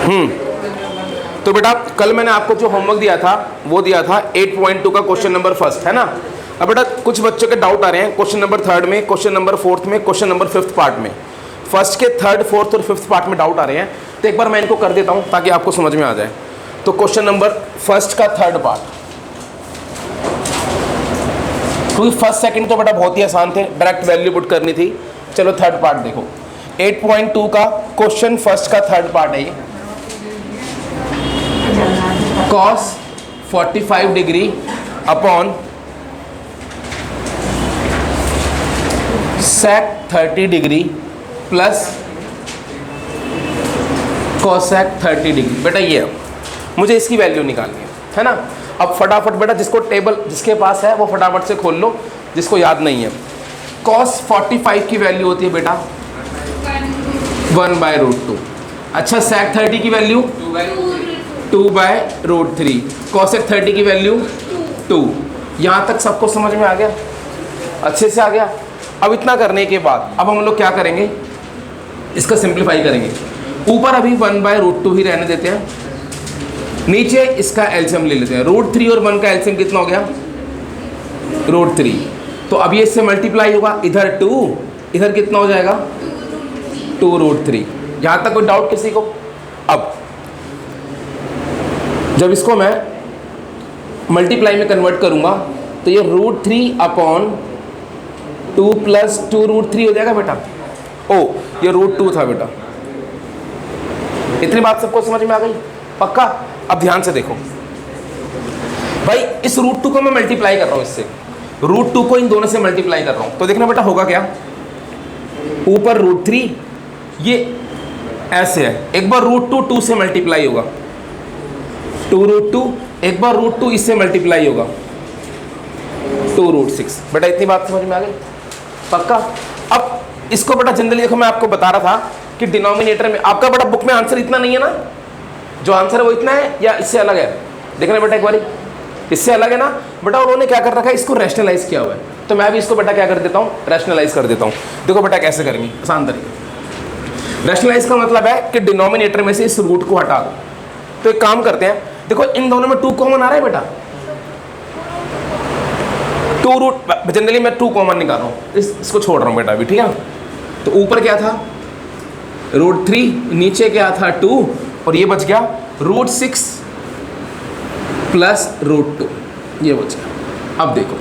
तो बेटा कल मैंने आपको जो होमवर्क दिया था वो दिया था 8.2 का क्वेश्चन नंबर फर्स्ट, है ना। अब बेटा कुछ बच्चों के डाउट आ रहे हैं क्वेश्चन नंबर थर्ड में, क्वेश्चन नंबर फोर्थ में, क्वेश्चन नंबर फिफ्थ पार्ट में। फर्स्ट के थर्ड, फोर्थ और फिफ्थ पार्ट में डाउट आ रहे हैं, तो एक बार मैं इनको कर देता हूँ ताकि आपको समझ में आ जाए। तो क्वेश्चन नंबर फर्स्ट का थर्ड पार्ट, क्योंकि फर्स्ट सेकंड तो बेटा बहुत ही आसान थे, डायरेक्ट वैल्यू पुट करनी थी। चलो थर्ड पार्ट देखो, 8.2 का क्वेश्चन फर्स्ट का थर्ड पार्ट है ये। cos 45 degree upon sec 30 degree plus cosec 30 degree. बेटा ये मुझे इसकी वैल्यू निकालनी है ना। अब फटाफट बेटा जिसको टेबल जिसके पास है वो फटाफट से खोल लो, जिसको याद नहीं है। cos 45 की वैल्यू होती है बेटा 1/√2। अच्छा sec 30 की वैल्यू 2/√3। cosec 30 की वैल्यू 2। यहाँ तक सबको समझ में आ गया, अच्छे से आ गया। अब इतना करने के बाद अब हम लोग क्या करेंगे, इसका सिंप्लीफाई करेंगे। ऊपर अभी 1/√2 ही रहने देते हैं, नीचे इसका एलसीएम ले लेते हैं। √3 और 1 का एलसीएम कितना हो गया, √3। तो अब ये इससे मल्टीप्लाई होगा, इधर 2, इधर कितना हो जाएगा 2√3। यहाँ तक कोई डाउट किसी को। अब जब इसको मैं मल्टीप्लाई में कन्वर्ट करूंगा तो ये √3 अपॉन 2 प्लस 2√3 हो जाएगा बेटा। ओ ये √2 था बेटा। इतनी बात सबको समझ में आ गई, पक्का। अब ध्यान से देखो भाई, इस √2 को मैं मल्टीप्लाई कर रहा हूं इससे, √2 को इन दोनों से मल्टीप्लाई कर रहा हूं, तो देखना बेटा होगा क्या, ऊपर √3 ये ऐसे है, एक बार √2 2 से मल्टीप्लाई होगा, 2√2, एक बार √2 इससे मल्टीप्लाई होगा 2√6। बेटा इतनी बात समझ में आ गई, पक्का। अब इसको बेटा जनरली देखो, मैं आपको बता रहा था कि डिनोमिनेटर में आपका बेटा बुक में आंसर इतना नहीं है ना, जो आंसर है वो इतना है या इससे अलग है। देखना बेटा एक बारी, इससे अलग है ना बेटा। उन्होंने क्या कर रखा है, इसको रैशनलाइज किया हुआ है, तो मैं भी इसको बेटा क्या कर देता हूँ, रैशनलाइज कर देता हूँ। देखो बेटा कैसे करेंगे, आसान तरीके। रैशनलाइज का मतलब है कि डिनोमिनेटर में से इस रूट को हटा दो। तो एक काम करते हैं, देखो इन दोनों में 2 कॉमन आ रहा है बेटा, 2 रूट जनरली मैं 2 कॉमन निकाल रहा हूँ, इसको छोड़ रहा हूँ बेटा अभी, ठीक है। तो ऊपर क्या था √3, नीचे क्या था 2, और ये बच गया √6 प्लस √2, ये बच गया। अब देखो,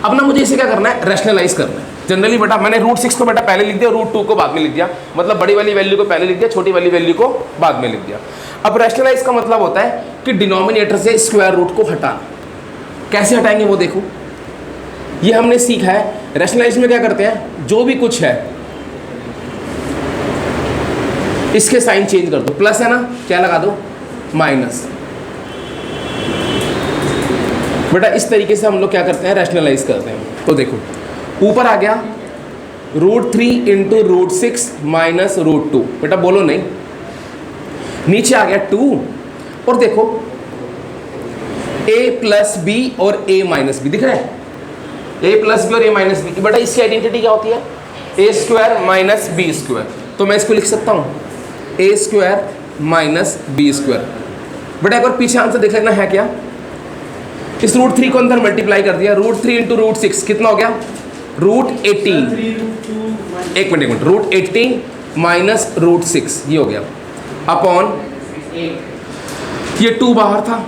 अब ना मुझे इसे क्या करना है, रैशनलाइज करना है। जनरली बेटा मैंने √6 को बेटा पहले लिख दिया, √2 को बाद में लिख दिया, मतलब बड़ी वाली वैल्यू को पहले लिख दिया, छोटी वाली वैल्यू को बाद में लिख दिया। अब रैशनलाइज का मतलब होता है कि डिनोमिनेटर से स्क्वायर रूट को हटाना। कैसे हटाएंगे वो देखो, ये हमने सीखा है। रैशनलाइज में क्या करते हैं, जो भी कुछ है इसके साइन चेंज कर दो, प्लस है ना, क्या लगा दो माइनस। बेटा इस तरीके से हम लोग क्या करते हैं, रैशनलाइज करते हैं। तो देखो ऊपर आ गया √3 इंटू √6 माइनस √2, बेटा बोलो नहीं। नीचे आ गया 2, और देखो a प्लस बी और a माइनस बी दिख रहा है, a प्लस बी और a माइनस बी। बेटा इसकी आइडेंटिटी क्या होती है, a² माइनस b²। तो मैं इसको लिख सकता हूँ a² माइनस b²। बेटा एक बार पीछे आंसर देख लेना है क्या, इस √3 को अंदर मल्टीप्लाई कर दिया, √3 इंटू √6 कितना हो गया, √18। एक मिनट, √18 माइनस √6 ये हो गया, अपॉन ये 2 बाहर था,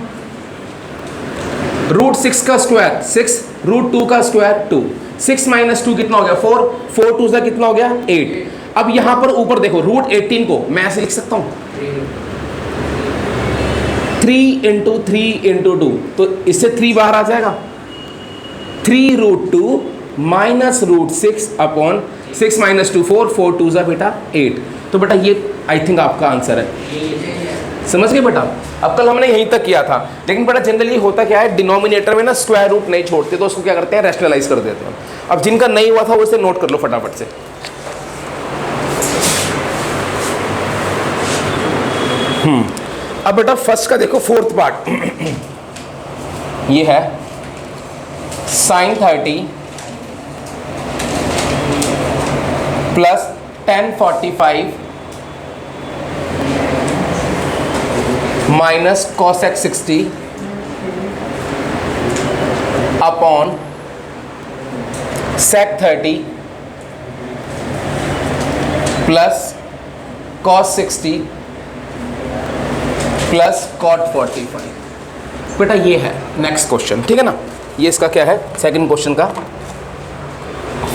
√6 का स्क्वायर 6, √2 का स्क्वायर 2, 6 माइनस 2 कितना हो गया 4, 4 2 से कितना हो गया 8। अब यहां पर ऊपर देखो √18 को मैं ऐसे लिख सकता हूं 3 इंटू 3 इंटू 2, तो इससे 3 बाहर आ जाएगा, 3√2 माइनस √6 अपॉन 6 माइनस 2 4, 4 2 जा बेटा 8। तो बेटा ये आई थिंक आपका आंसर है, समझ गए बेटा। अब कल हमने यहीं तक किया था, लेकिन बेटा जनरली होता क्या है, डिनोमिनेटर में ना स्क्वायर रूट नहीं छोड़ते, तो उसको क्या करते हैं, रैशनलाइज कर देते हैं। अब जिनका नहीं हुआ था वो इसे नोट कर लो फटाफट से। अब बेटा फर्स्ट का देखो फोर्थ पार्ट ये है sin 30 plus tan 45 minus cosec 60 upon sec 30 plus cos 60 plus cot 45। बेटा ये है नेक्स्ट क्वेश्चन, ठीक है ना। ये इसका क्या है, सेकंड क्वेश्चन का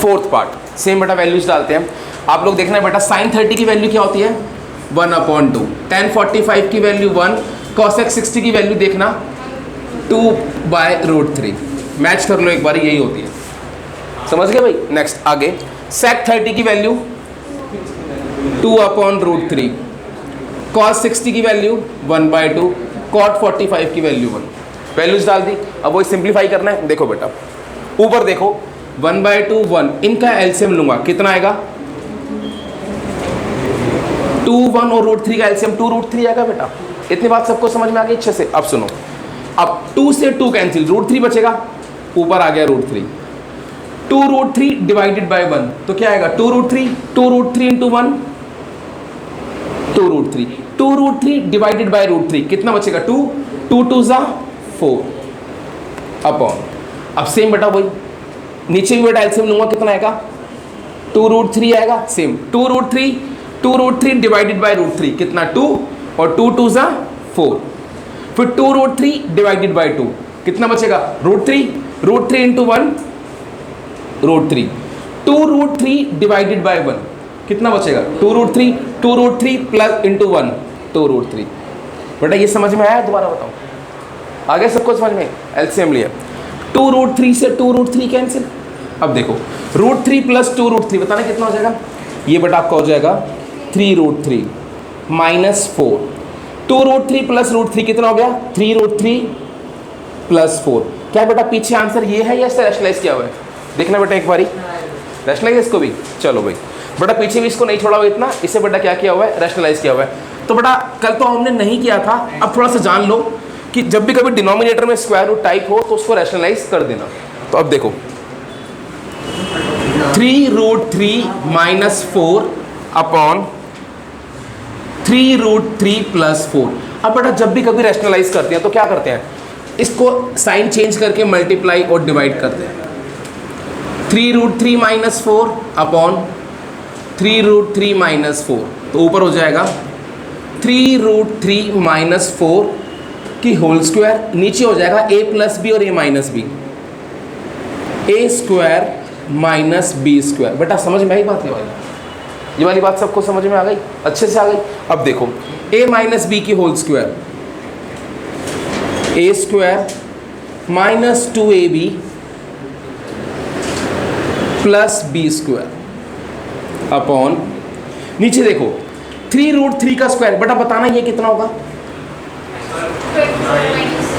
फोर्थ पार्ट। सेम बेटा वैल्यूज डालते हैं। आप लोग देखना है बेटा, साइन 30 की वैल्यू क्या होती है 1/2, tan 45 की वैल्यू 1, cosec 60 की वैल्यू देखना 2/√3। मैच कर लो एक बार, यही होती है, समझ गए भाई। नेक्स्ट आगे, sec 30 की वैल्यू 2/√3, cos 60 की वैल्यू 1/2, cot 45 की वैल्यू 1। वैल्यूज डाल दी, अब वही सिंप्लीफाई करना है। देखो बेटा ऊपर देखो 1/2 1, इनका एलसीएम लूंगा, कितना आएगा 2 1 और √3 का एलसीएम 2√3 आएगा बेटा। इतनी बात सबको समझ में आ गई अच्छे से। अब सुनो, अब 2 से 2 कैंसिल, √3 बचेगा, ऊपर आ गया √3, 2√3 डिवाइडेड बाय 1 तो क्या आएगा 2√3, 2√3 इंटू 1 2√3, 2√3 डिवाइडेड बाय √3 कितना बचेगा 2, 2 2 ज़ा 4 अपॉन। अब सेम बेटा वही नीचे भी बेटा एलसीएम लूंगा, कितना आएगा 2√3 आएगा, सेम 2√3 डिवाइडेड बाय √3 कितना 2 और 2 2 ज़ा 4, फिर 2√3 डिवाइडेड बाय 2 कितना बचेगा √3 इंटू 1 √3, 2√3 डिवाइडेड बाय 1 कितना बचेगा 2√3 प्लस इंटू 1 2√3। बेटा ये समझ में आया, दोबारा बताओ, आगे सबको समझ में। एलसीएम लिया, 2√3 से 2√3 कैंसिल। अब देखो √3 प्लस 2√3 बताना कितना हो जाएगा, ये बेटा आपका हो जाएगा 3√3 माइनस 4, 2√3 प्लस √3 कितना हो गया 3√3 प्लस 4। क्या बेटा पीछे आंसर ये है या इससे रैशनलाइज किया हुआ है, देखना बेटा एक बारी, रैशनलाइज इसको भी। चलो भाई बेटा पीछे भी इसको नहीं छोड़ा हुआ इतना, इसे बेटा क्या किया हुआ है रैशनलाइज किया हुआ है। तो बेटा कल तो हमने नहीं किया था, अब थोड़ा सा जान लो कि जब भी कभी डिनोमिनेटर में स्क्वायर रूट टाइप हो तो उसको रैशनलाइज कर देना। तो अब देखो 3√3 माइनस 4 अपॉन 3√3 प्लस 4। अब बेटा जब भी कभी रैशनलाइज करते हैं तो क्या करते हैं, इसको साइन चेंज करके मल्टीप्लाई और डिवाइड करते हैं। 3√3 माइनस 4 अपॉन 3√3 माइनस 4, तो ऊपर हो जाएगा 3√3 माइनस 4 की होल स्क्वायर, नीचे हो जाएगा a प्लस बी और a minus B, A square minus B square. बेटा समझ में आई बात, ये वाली बात सबको समझ में आ गई, अच्छे से आ गई। अब देखो a माइनस बी की whole square, a square minus 2ab plus B square upon, नीचे देखो 3√3 का स्क्वायर, बेटा बताना ये कितना होगा।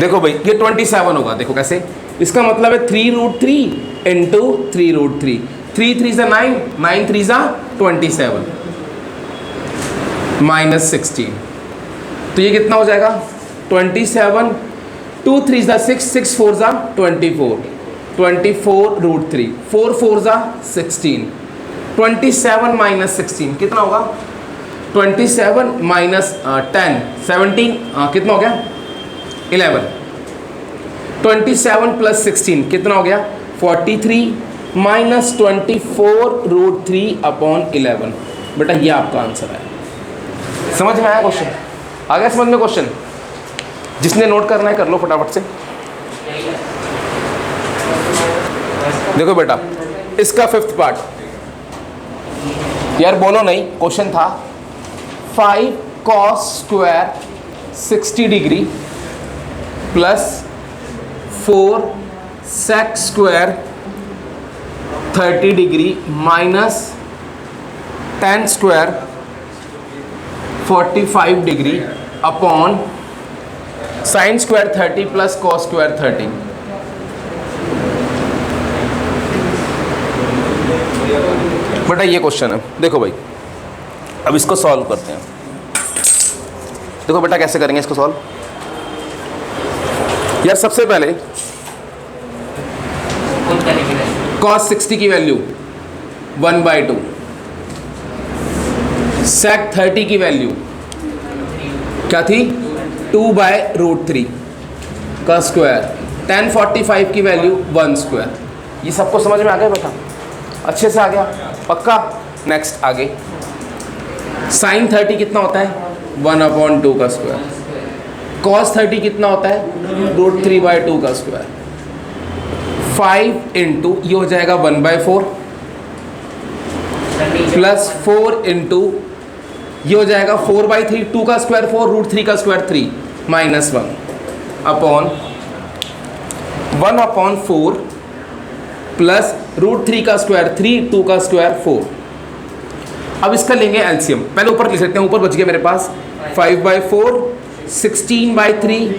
देखो भाई ये 27 होगा, देखो कैसे, इसका मतलब है 3√3 इंटू 3√3, 3 3 ज़ा 9, 9 3 ज़ा 27 माइनस 16, तो ये कितना हो जाएगा 27, 2 3 ज़ा 6, 6 4 ज़ा 24, 24√3, 4 4 ज़ा 16, 27 माइनस 16 कितना होगा 27 माइनस 10 17 कितना हो गया 11, 27 प्लस 16 कितना हो गया 43 माइनस 24√3 अपॉन 11। बेटा ये आपका आंसर है। समझ में आया क्वेश्चन, आ गया समझ में क्वेश्चन, जिसने नोट करना है कर लो फटाफट से। देखो बेटा इसका फिफ्थ पार्ट, यार बोलो नहीं, क्वेश्चन था 5 cos square 60 degree plus 4 sec square 30 degree minus tan square 45 degree upon sin square 30 plus cos square 30। बेटा ये क्वेश्चन है, देखो भाई अब इसको सॉल्व करते हैं। देखो बेटा कैसे करेंगे इसको सॉल्व। यार सबसे पहले cos 60 की वैल्यू 1/2, sec 30 की वैल्यू क्या थी 2/√3 का स्क्वायर, tan 45 की वैल्यू 1 स्क्वायर। ये सबको समझ में आ गया बेटा? अच्छे से आ गया? पक्का? नेक्स्ट आगे, sin 30 कितना होता है? 1/2 का स्क्वायर। cos 30 कितना होता है? √3/2 का स्क्वायर। 5 इंटू ये हो जाएगा 1/4 प्लस 4 इंटू ये हो जाएगा 4/3, 2 का स्क्वायर 4, √3 का स्क्वायर 3 माइनस 1 अपॉन 1/4 प्लस √3 का स्क्वायर 3, 2 का स्क्वायर 4। अब इसका लेंगे एलसीएम। पहले ऊपर लिख लेते हैं, ऊपर बच गया मेरे पास 5/4, 16/3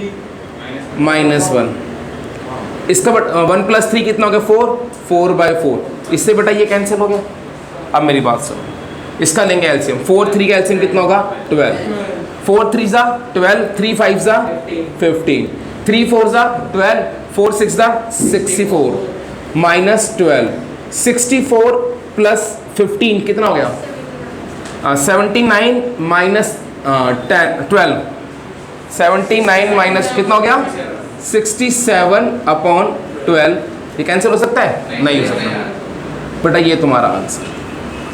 माइनस 1। इसका 1 प्लस 3 कितना हो गया? 4, 4/4। इससे बेटा ये कैंसिल हो गया। अब मेरी बात सुनो, इसका लेंगे एलसीएम। 4, 3 का एलसीएम कितना होगा? 12। 4 3 ज़ा 12, 3 5 ज़ा 15, 3 4 ज़ा 12, 4 6 ज़ा 64 माइनस 12। 64 प्लस 15 कितना हो गया? 79 माइनस 12, 79 माइनस कितना हो गया? 67/12। ये कैंसिल हो सकता है? नहीं हो सकता बेटा। ये तुम्हारा आंसर,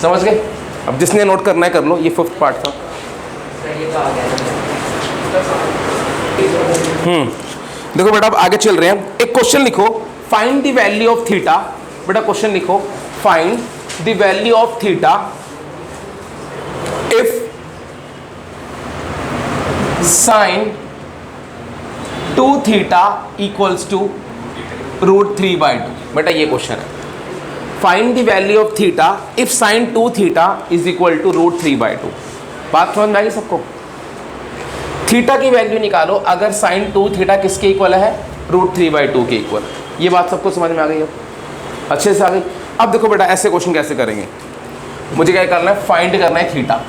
समझ गए? अब जिसने नोट करना है कर लो, ये 5th पार्ट था। देखो बेटा अब आगे चल रहे हैं। एक क्वेश्चन लिखो, find the value of theta. बेटा क्वेश्चन लिखो, find the value of theta if sine 2 theta equals to √3/2। बेटा ये क्वेश्चन है, find the value of theta if sine 2 theta is equal to √3/2। बात समझ में आ गई सबको? थीटा की वैल्यू निकालो अगर साइन 2 थीटा किसके इक्वल है? √3/2 के इक्वल। ये बात सबको समझ में आ गई? अब अच्छे से आ गई। अब देखो बेटा ऐसे क्वेश्चन कैसे करेंगे, मुझे क्या करना है? फाइंड करना है theta.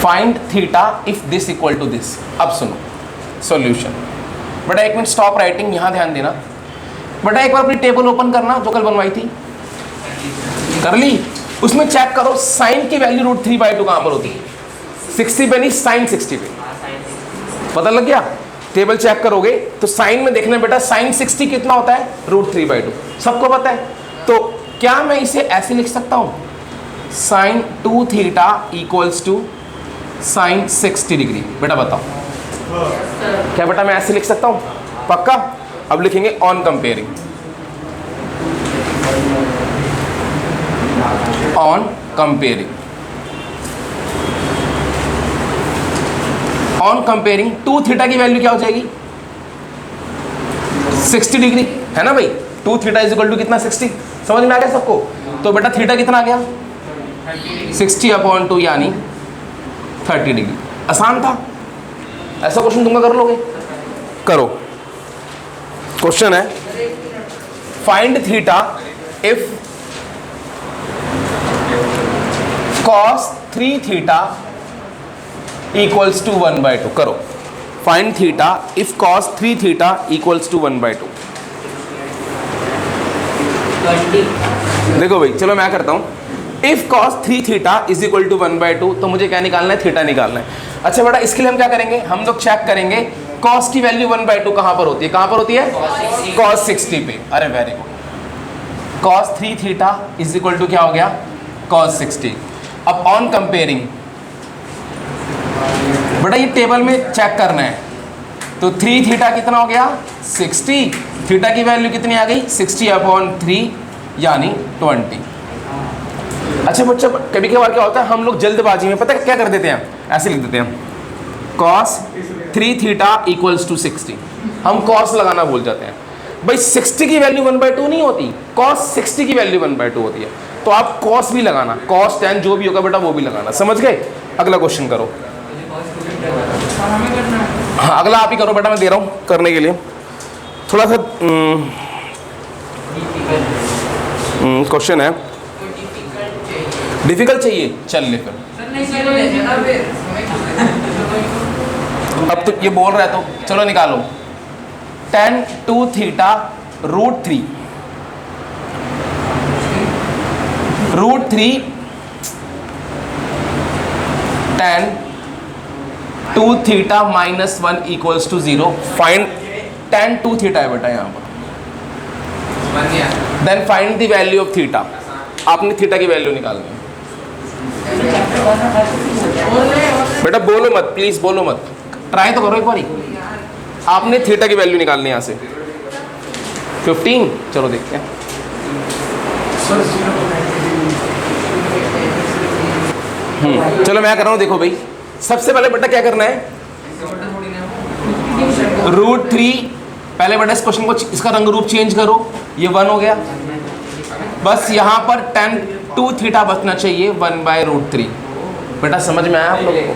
Find theta if this equal to this. अब सुनो सॉल्यूशन। बेटा एक मिनट स्टॉप राइटिंग, यहाँ ध्यान देना। बेटा एक बार अपनी टेबल ओपन करना जो कल बनवाई थी, कर ली? उसमें चेक करो साइन की वैल्यू √3/2 कहाँ पर होती है? 60 पे नहीं, साइन 60 पे। पता लग गया? टेबल चेक करोगे तो साइन में देखना बेटा, साइन 60 कितना होता है? √3/2। सबको पता है। तो क्या मैं इसे ऐसे लिख सकता हूँ? Sine 2 theta equals to sine 60 degree. बेटा बताओ क्या बेटा मैं ऐसे लिख सकता हूँ? पक्का? अब लिखेंगे on comparing. On comparing, on comparing 2 theta की वैल्यू क्या हो जाएगी? 60 डिग्री, है ना भाई? 2 थीटा इज इक्वल टू कितना? 60। समझ में आ गया सबको? तो बेटा थीटा कितना आ गया? 60/2 यानी 30 डिग्री। आसान था। ऐसा क्वेश्चन तुम कर लोगे? करो। क्वेश्चन है, find theta if cos 3 theta equals to 1/2। करो, find theta if cos 3 theta equals to 1/2। देखो भाई चलो मैं करता हूँ, if cos 3 theta is equal to 1/2 तो मुझे क्या निकालना है? थीटा निकालना है। अच्छा बेटा इसके लिए हम क्या करेंगे? हम लोग चेक करेंगे cos की वैल्यू 1/2 कहाँ पर होती है? कहाँ पर होती है? cos 60 पे। अरे very good. cos 3 theta is equal to क्या हो गया? cos 60। अब ऑन कंपेयरिंग बेटा ये टेबल में चेक करना है। तो 3 थीटा कितना हो गया? 60। थीटा की वैल्यू कितनी आ गई? 60/3 यानी 20। अच्छा बच्चा कभी कभार क्या होता है, हम लोग जल्दबाजी में पता है क्या कर देते हैं? ऐसे लिख देते हैं cos 3 थीटा इक्वल्स टू 60। हम cos लगाना भूल जाते हैं। भाई 60 की वैल्यू 1/2 नहीं होती, cos 60 की वैल्यू 1/2 होती है। तो आप cos भी लगाना, cos tan जो भी होगा बेटा वो भी लगाना। समझ गए? अगला क्वेश्चन करो। हाँ अगला आप ही करो बेटा, मैं दे रहा हूँ करने के लिए। थोड़ा सा क्वेश्चन है, डिफिकल्ट चाहिए? चल ले फिर। अब तो ये बोल रहा है तो चलो निकालो। tan 2 theta √3 tan 2 theta minus 1 equals to 0। Find tan 2 theta है बेटा यहाँ पर। Then find the value of theta. आपने थीटा की वैल्यू निकालनी है बेटा। बोलो मत प्लीज, बोलो मत, ट्राई तो करो एक बारी। आपने थीटा की वैल्यू निकालनी है यहाँ से 15। चलो देखते हैं। चलो मैं कर रहा हूँ, देखो भाई। सबसे पहले बेटा क्या करना है, √3। पहले बेटा इस क्वेश्चन को, इसका रंग रूप चेंज करो, ये 1 हो गया। बस यहाँ पर tan 2 थीटा बचना चाहिए 1/√3। बेटा समझ में आया आप लोगों को?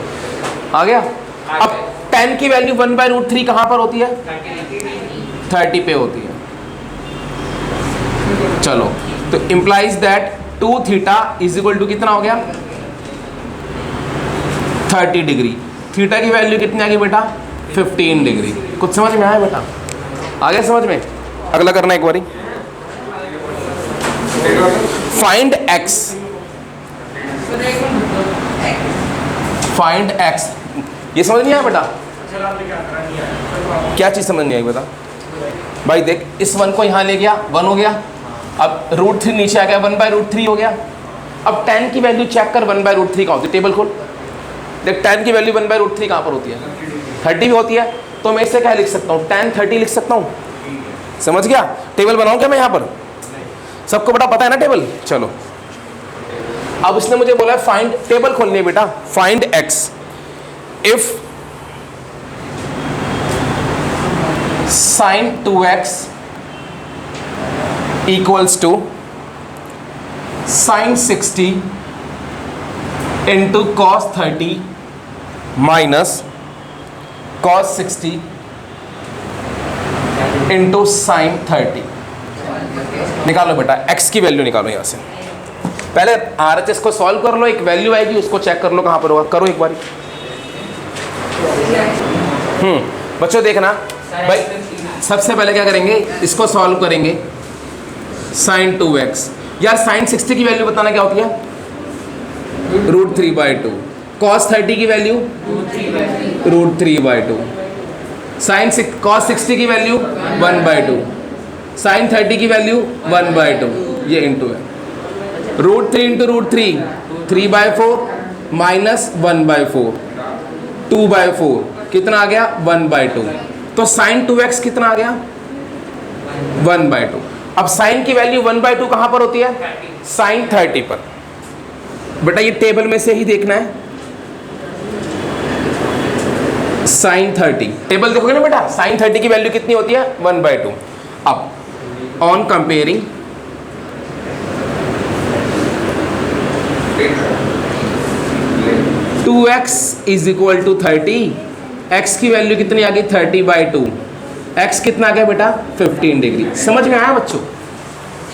आ गया। अब tan की वैल्यू 1/√3 कहाँ पर होती है? 30 पे होती है। चलो तो implies that 2 theta is equal to कितना हो गया? 30 डिग्री। थीटा की वैल्यू कितनी आ गई बेटा? 15 डिग्री। कुछ समझ में आया बेटा? आ गया समझ में? अगला करना एक बारी। Find x। Find x। ये समझ नहीं आया बेटा? क्या चीज समझ नहीं आई बेटा? भाई देख, इस 1 को यहाँ ले गया, 1 हो गया। अब √3 नीचे आ गया, 1/√3 हो गया। अब tan की वैल्यू चेक कर, 1/√3 कहाँ होती है? टेबल खोल, देख tan की वैल्यू 1/√3 कहाँ पर होती है? 30 भी होती है। तो मैं इसे क्या लिख सकता हूँ? tan 30 लिख सकता हूँ। समझ गया? टेबल बनाऊँ क्या मैं यहाँ पर? सबको बेटा पता है ना टेबल? चलो अब इसने मुझे बोला फाइंड, टेबल खोलनी है बेटा। Find x if sin 2x equals to sin 60 into cos 30 minus cos 60 into sin 30। निकालो बेटा x की वैल्यू निकालो यहाँ से। पहले RHS को सॉल्व कर लो, एक वैल्यू आएगी उसको चेक कर लो कहाँ पर होगा। करो एक बारी। बच्चों देखना भाई, सबसे पहले क्या करेंगे, इसको सॉल्व करेंगे। sin 2x, यार sin 60 की वैल्यू बताना क्या होती है? √3/2। cos 30 की वैल्यू √3/2। cos 60 की वैल्यू 1/2। sin 30 की वैल्यू 1/2। ये इंटू है। √3 इंटू √3 3/4 माइनस 1/4 2/4 कितना आ गया? 1/2। तो sin 2x कितना आ गया? 1/2। अब sin की वैल्यू 1/2 कहाँ पर होती है? sin 30 पर। बेटा ये टेबल में से ही देखना है। sin 30 टेबल देखोगे ना बेटा, sin 30 की वैल्यू कितनी होती है? 1/2। अब on comparing 2x is equal to 30। x की वैल्यू कितनी आ गई? 30/2। x कितना आ गया बेटा? 15 डिग्री। समझ में आया बच्चों?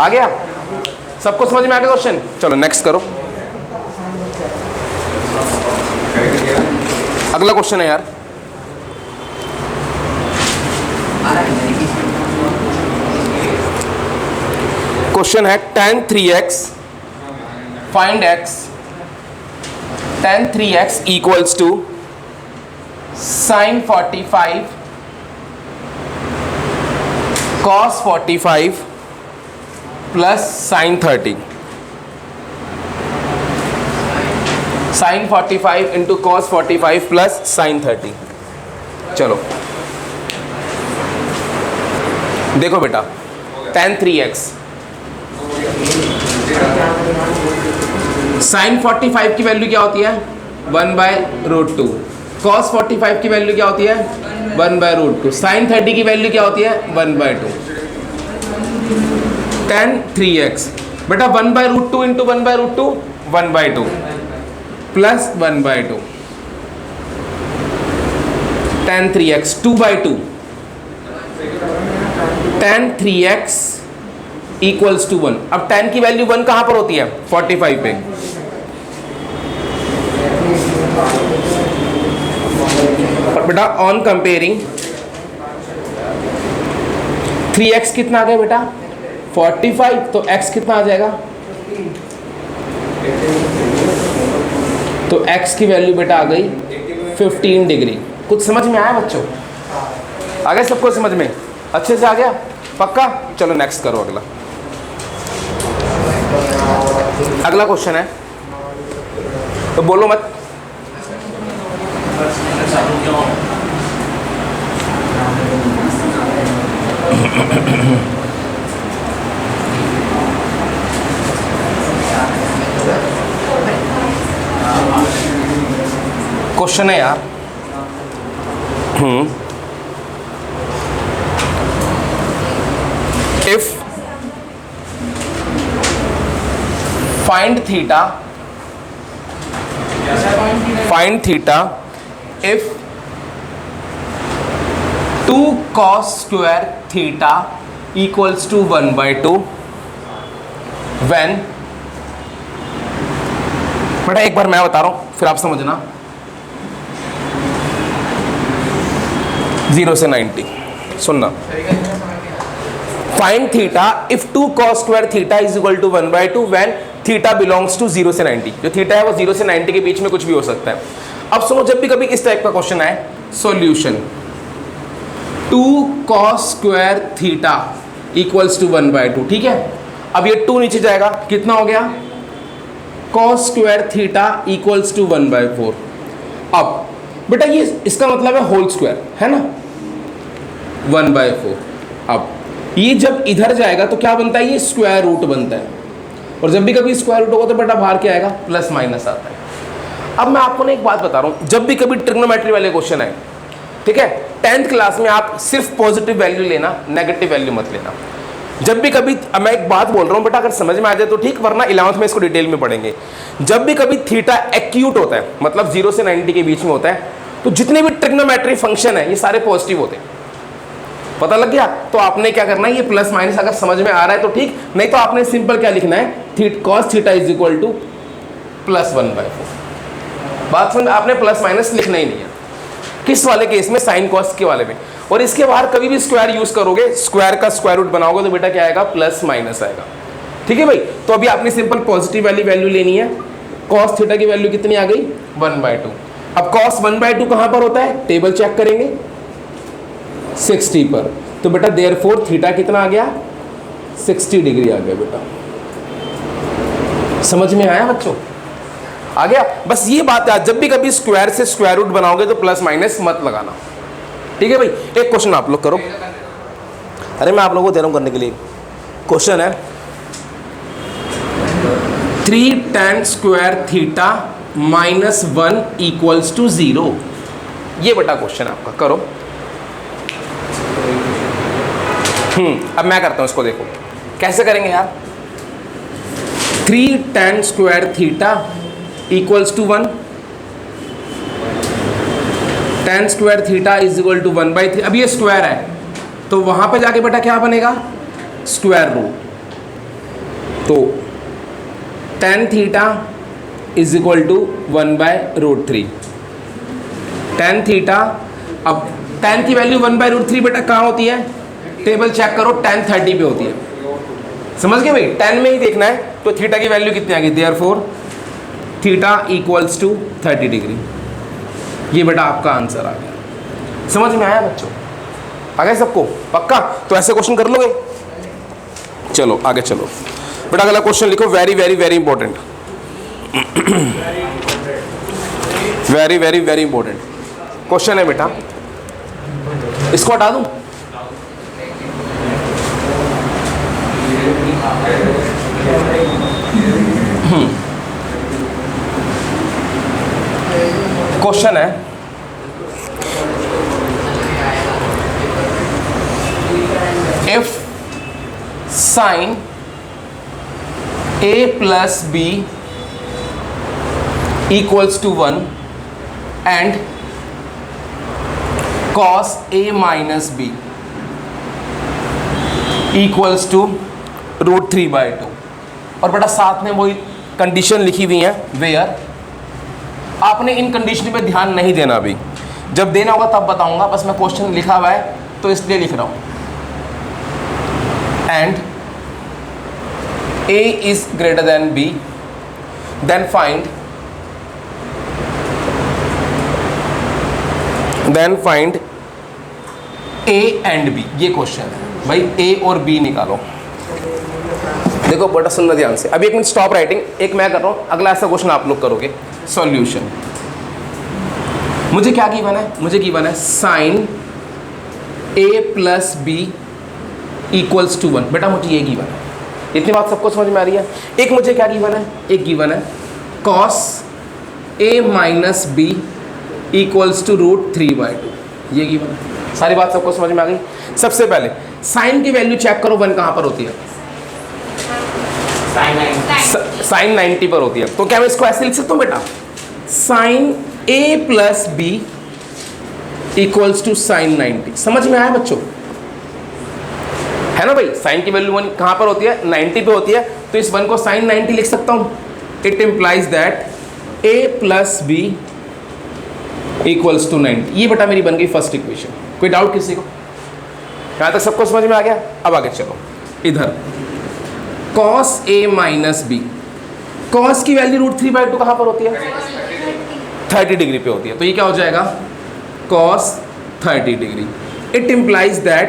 आ गया सबको? समझ में आ गया क्वेश्चन? चलो नेक्स्ट करो। अगला क्वेश्चन है यार। क्वेश्चन है tan 3x find x। tan 3x equals to sin 45 cos 45 plus sin 30। sin 45 into cos 45 plus sin 30। चलो देखो बेटा, tan 3x sin 45 की वैल्यू क्या होती है? 1/√2। cos 45 की वैल्यू क्या होती है? 1/√2। sin 30 की वैल्यू क्या होती है? 1/2। tan 3x बेटा 1/√2 into 1/√2 1/2 plus 1/2 tan 3x 2/2। tan 3x equals to 1। अब tan की वैल्यू 1 कहां पर होती है? 45 पे। और बेटा ऑन कंपेयरिंग 3x कितना आ गया बेटा? 45। तो x कितना आ जाएगा? तो x की वैल्यू बेटा आ गई 15 डिग्री। कुछ समझ में आया बच्चों? आ गया सबको समझ में? अच्छे से आ गया? पक्का? चलो नेक्स्ट करो अगला। अगला क्वेश्चन है, तो बोलो मत। क्वेश्चन है यार, if find theta if 2 cos square theta equals to 1/2 when, बेटा एक बार मैं बता रहा हूं फिर आप समझना, 0 से 90 सुनना। Find theta if 2 cos square theta is equal to 1/2 when theta belongs to 0 से 90। जो थीटा है वो 0 से 90 के बीच में कुछ भी हो सकता है। अब सुनो, जब भी कभी इस टाइप का क्वेश्चन आए, solution 2 cos square theta equals to 1/2, ठीक है। अब ये 2 नीचे जाएगा, कितना हो गया? cos square theta equals to 1/4। अब बेटा ये इसका मतलब है होल स्क्वायर है ना, 1/4। अब ये जब इधर जाएगा तो क्या बनता है? ये स्क्वायर रूट बनता है, और जब भी कभी स्क्वायर रूट होगा तो बेटा बाहर क्या आएगा? प्लस माइनस आता है। अब मैं आपको ना एक बात बता रहा हूँ, जब भी कभी ट्रिग्नोमेट्री वाले क्वेश्चन आए, ठीक है, 10th क्लास में आप सिर्फ पॉजिटिव वैल्यू लेना, नेगेटिव वैल्यू मत लेना। जब भी कभी, अब मैं एक बात बोल रहा हूँ बेटा, अगर समझ में आ जाए तो ठीक, वरना 11th में इसको डिटेल में पढ़ेंगे। जब भी कभी थीटा एक्यूट होता है, मतलब 0 से 90 के बीच में होता है, तो जितने भी ट्रिग्नोमेट्री फंक्शन है ये सारे पॉजिटिव होते हैं। पता लग गया? तो आपने क्या करना है, ये प्लस माइनस अगर समझ में आ रहा है तो ठीक, नहीं तो आपने सिंपल क्या लिखना है, cos theta is equal two plus 1/4। बात समझ, आपने प्लस माइनस लिखना ही नहीं है। किस वाले केस में? साइन कॉस के वाले में। और इसके बाहर कभी भी स्क्वायर यूज करोगे, स्क्वायर का स्क्वायर रूट बनाओगे तो बेटा क्या आएगा? प्लस माइनस आएगा। ठीक है भाई, तो अभी आपने सिंपल पॉजिटिव वाली वैल्यू लेनी है। cos थीटा की वैल्यू कितनी आ गई? 1/2। अब cos 1/2 कहां पर होता है? टेबल चेक करेंगे, 60 पर। तो बेटा देयरफॉर थीटा कितना आ गया? 60 डिग्री आ गया बेटा। समझ में आया बच्चों? आ गया? बस ये बात है, जब भी कभी स्क्वायर से स्क्वायर रूट बनाओगे तो प्लस माइनस मत लगाना। ठीक है भाई। एक क्वेश्चन आप लोग करो। अरे मैं आप लोगों को दे रहा हूं करने के लिए। क्वेश्चन है 3 tan square theta -1 equals to 0। ये बेटा क्वेश्चन आपका, करो। अब मैं करता हूं इसको, देखो कैसे करेंगे यार। 3 tan square theta equals to 1, tan square theta is equal to 1/3। अब ये स्क्वायर है तो वहां पे जाके बेटा क्या बनेगा? Square root. तो tan theta is equal to 1/√3। tan theta, अब tan की वैल्यू 1/√3 बेटा कहाँ होती है? टेबल चेक करो, tan 30 पे होती है। समझ गए भाई? tan में ही देखना है, तो थीटा की वैल्यू कितनी आ गई? Therefore theta equals to 30 degree. ये बेटा आपका आंसर आ गया। समझ में आया बच्चों? आ गया सबको? पक्का? तो ऐसे क्वेश्चन कर लोगे? चलो आगे चलो बेटा, अगला क्वेश्चन लिखो। Very very very important, very very very important question है बेटा। इसको हटा दूं? क्वेश्चन है if sine a plus b equals to 1 and cos a minus b equals to √3/2। और बेटा साथ में वही कंडीशन लिखी हुई है, वेयर। आपने इन कंडीशन पे ध्यान नहीं देना, अभी जब देना होगा तब बताऊंगा। बस मैं क्वेश्चन लिखा हुआ है तो इसलिए लिख रहा हूं। And a is greater than b, then find then find A and B. ये क्वेश्चन है भाई, ए और बी निकालो। देखो बड़ा सुनना ध्यान से, अभी एक मिनट स्टॉप राइटिंग, एक मैं कर रहा हूँ, अगला ऐसा क्वेश्चन आप लोग करोगे। सॉल्यूशन, मुझे क्या गिवन है, मुझे गिवन है sine A plus B equals to 1। बेटा मुझे ये गिवन है, इतनी बात सबको समझ में आ रही है। एक मुझे क्या गिवन है, एक गिवन है cos A minus B equals to √3/2, ये गिवन है। सारी बात सबको समझ में आ गई। सबसे पहले साइन की वैल्यू चेक करो, 1 कहाँ पर होती है, साइन 90 पर होती है। तो क्या मैं इसको ऐसे लिख सकता हूँ बेटा, sine A plus B equals to sine 90। समझ में आया बच्चों, है ना भाई। साइन की वैल्यू 1 कहाँ पर होती है, 90 पे होती है, तो इस 1 को साइन 90 लिख सकता हूँ। It implies that A plus B equals to 90। ये बेटा मेरी बन गई फर्स्ट इक्वेशन। कोई डाउट किसी को, यहाँ तक सबको समझ में आ गया। अब आगे चलो, इधर cos a minus B, cos की वैल्यू √3/2 कहाँ पर होती है, 30 डिग्री पे होती है, तो ये क्या हो जाएगा cos 30 डिग्री। It implies that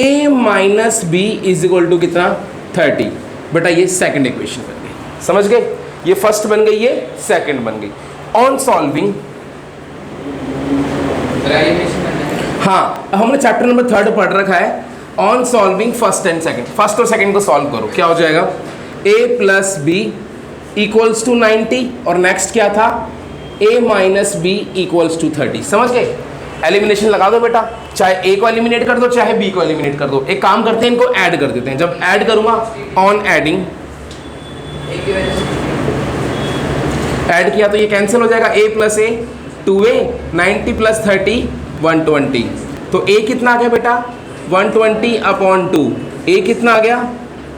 a minus B is equal to कितना, 30। बेटा ये सेकंड इक्वेशन बन गई, समझ गए। ये फर्स्ट बन गई, ये सेकंड बन गई। ऑन सॉल्विंग, हाँ हमने चैप्टर नंबर 3 पढ़ रखा है। On solving first and second, first और सेकंड को सॉल्व करो, क्या हो जाएगा a plus B equals to 90, और नेक्स्ट क्या था a minus B equals to 30। समझ गए। एलिमिनेशन लगा दो बेटा, चाहे a को एलिमिनेट कर दो चाहे b को एलिमिनेट कर दो। एक काम करते हैं, इनको ऐड कर देते हैं। जब ऐड करूंगा, ऑन एडिंग, ऐड किया तो ये कैंसिल हो जाएगा, a plus a 2a, 90 plus 30 120। तो a कितना आ गया बेटा 120 अपॉन 2, a कितना आ गया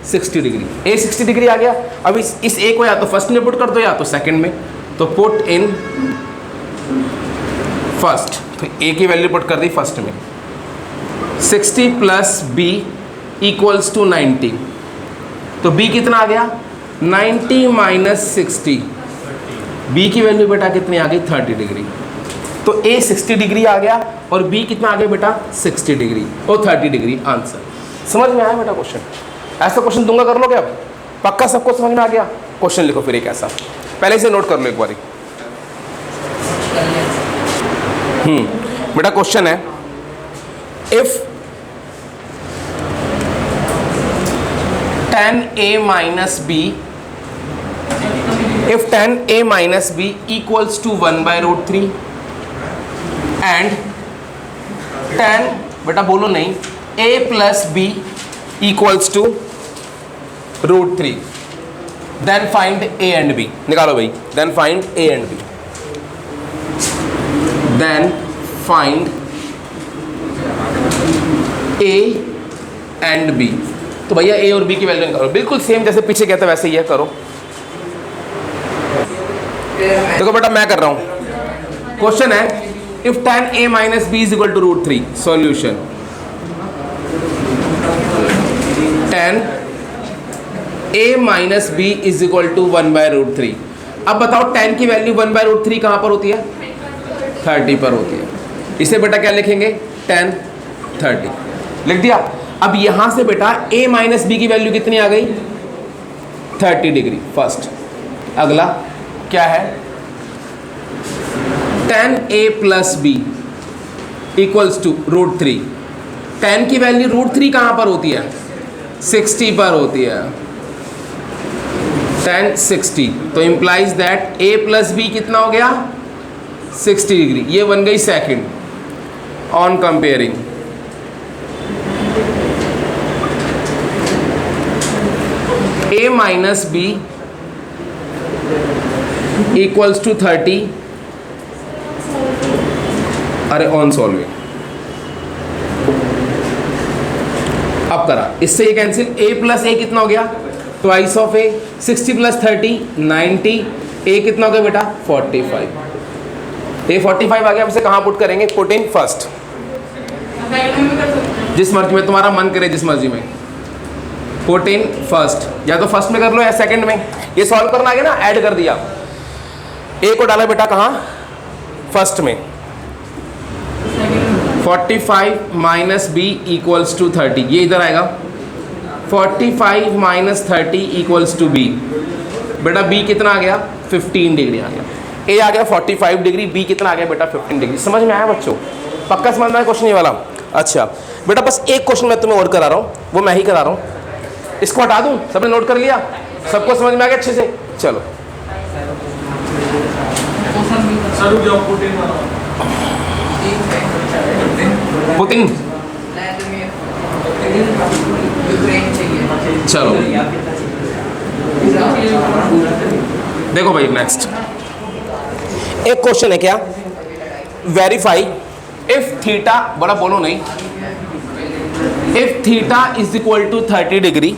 60 डिग्री, a 60 डिग्री आ गया। अब इस a को या तो फर्स्ट में पुट कर दो या तो सेकंड में, तो पुट इन फर्स्ट, तो a की वैल्यू पुट कर दी फर्स्ट में। 60 प्लस b इक्वल्स टू 90, तो b कितना आ गया 90 माइनस 60, b की वैल्यू बेटा कितनी आ गई 30 डिग्री। तो a 60 डिग्री आ गया और b कितना आ गया बेटा 60 डिग्री और 30 डिग्री आंसर। समझ में आया बेटा क्वेश्चन, ऐसा क्वेश्चन दूंगा कर लोगे। अब पक्का सबको समझ में आ गया। क्वेश्चन लिखो फिर एक ऐसा, पहले से नोट कर लो एक बारी। बेटा क्वेश्चन है, if tan a minus B, if tan a minus b equals to 1/√3 and tan, बेटा बोलो नहीं, a plus b equals to √3, then find a and b। निकालो भाई, then find a and b, then find a and b। तो भैया a और b की value निकालो, बिल्कुल सेम जैसे पीछे कहता वैसे ही है, करो। देखो बेटा मैं कर रहा हूं, क्वेश्चन है if tan a minus B is equal to √3, solution tan a minus B is equal to 1/√3। अब बताओ tan की वैल्यू 1/√3 कहां पर होती है 30 पर होती है। इसे बेटा क्या लिखेंगे tan 30 लिख दिया। अब यहां से बेटा a माइनस बी की वैल्यू कितनी आ गई 30 डिग्री फर्स्ट। अगला क्या है tan a plus B equals to √3। tan की वैल्यू √3 कहां पर होती है 60 पर होती है, tan 60, तो implies that a plus B कितना हो गया 60 डिग्री। ये बन गई second. On comparing, a minus B equals to 30, अरे ऑन सॉल्विंग, अब करा इससे ये कैंसिल, a प्लस a कितना हो गया twice of a, 60 plus 30 90, a कितना हो गया बेटा 45, a 45 आ गया। अब इसे कहाँ पुट करेंगे, पुट इन फर्स्ट, जिस मर्जी में तुम्हारा मन करे, जिस मर्जी में पुट इन फर्स्ट, या तो फर्स्ट में कर लो या सेकंड में। ये सॉल्व करना आ गया ना, ऐड कर दिया, a को डाला बेटा कहाँ फर्स्ट में, 45 माइनस बी इक्वल्स टू 30, ये इधर आएगा 45 माइनस 30 इक्वल्स टू बी। बेटा बी कितना आ गया 15 डिग्री आ गया। ए आ गया 45 डिग्री, बी कितना आ गया बेटा 15 डिग्री। समझ में आया बच्चों? पक्का समझ में आया क्वेश्चन ये वाला? अच्छा बेटा बस एक क्वेश्चन मैं तुम्हें और करा रहा हूँ, वो मैं ही करा रहा हूँ। इसको हटा दूँ? सबने नोट कर लिया? सबको समझ में आ गया अच्छे से? चलो पुतिन, चलो देखो भाई नेक्स्ट एक क्वेश्चन है क्या, वेरीफाई इफ थीटा, बड़ा बोलो नहीं, if theta is equal to 30 degree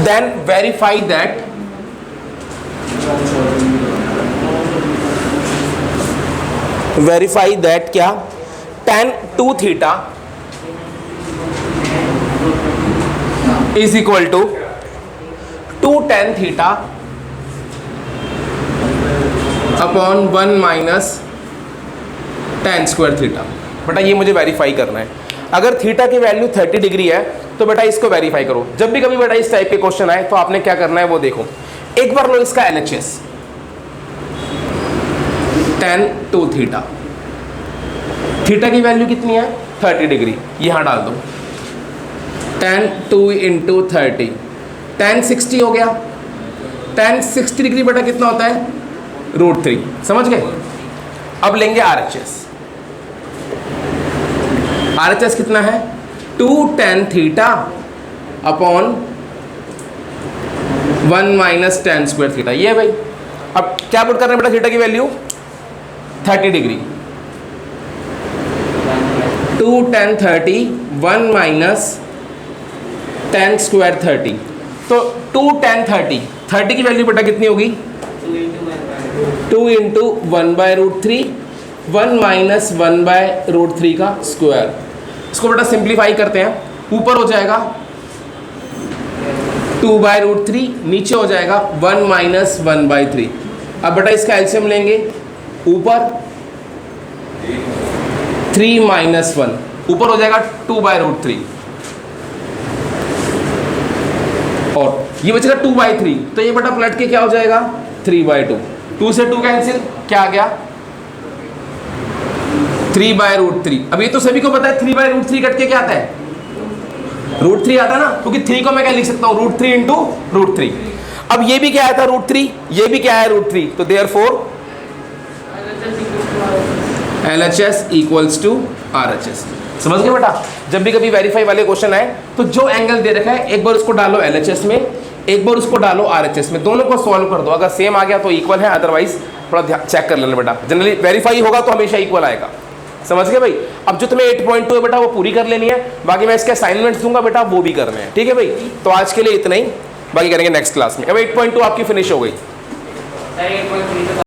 then verify that क्या tan 2 theta is equal to 2 tan theta upon 1 minus tan square theta. बेटा ये मुझे वेरीफाई करना है। अगर थीटा की वैल्यू 30 डिग्री है तो बेटा इसको वेरीफाई करो। जब भी कभी बेटा इस टाइप के क्वेश्चन आए तो आपने क्या करना है वो देखो। एक बार लो इसका LHS, tan 2 थीटा, थीटा की वैल्यू कितनी है 30 डिग्री, यहाँ डाल दो tan 2 इंटू 30, tan 60 हो गया। tan 60 डिग्री बेटा कितना होता है √3, समझ गए? अब लेंगे RHS कितना है 2 tan theta upon 1 minus tan square theta, ये है भाई। अब क्या पुट करना है बेटा थीटा की value 30 degree, 2 tan 30 1 minus tan square 30, तो 2 tan 30 की वैल्यू बेटा कितनी होगी 2 इंटू 1/√3, 1 माइनस 1/√3 का स्क्वायर। इसको बेटा सिंप्लीफाई करते हैं, ऊपर हो जाएगा 2/√3, नीचे हो जाएगा 1 माइनस 1/3। अब बेटा इसका एलसीएम लेंगे, ऊपर 3 माइनस 1, ऊपर हो जाएगा 2/√3 और ये बचेगा 2/3, तो ये बेटा पलट के क्या हो जाएगा 3/2। 2 से 2 कैंसिल, क्या आ गया 3/√3। अब ये तो सभी को पता है 3/√3 कट के क्या आता है √3 आता है ना, क्योंकि 3 को मैं क्या लिख सकता हूँ √3 इंटू √3। अब ये भी क्या आया था √3, ये भी क्या है √3, तो therefore LHS equals to RHS। समझ गए बेटा? जब भी कभी वेरीफाई वाले क्वेश्चन आए तो जो एंगल दे रखा है एक बार उसको डालो LHS में, एक बार उसको डालो RHS में, दोनों को सॉल्व कर दो। अगर सेम आ गया तो इक्वल है, अदरवाइज थोड़ा ध्यान चेक कर लेना बेटा। जनरली वेरीफाई होगा तो हमेशा इक्वल आएगा। समझ गए भाई? अब जो तुम्हें 8.2 है बेटा वो पूरी कर लेनी है, बाकी मैं इसके असाइनमेंट्स दूंगा बेटा, वो भी करने हैं। ठीक है भाई? तो आज के लिए इतना ही, बाकी करेंगे नेक्स्ट क्लास में। अब 8.2 आपकी फिनिश हो गई।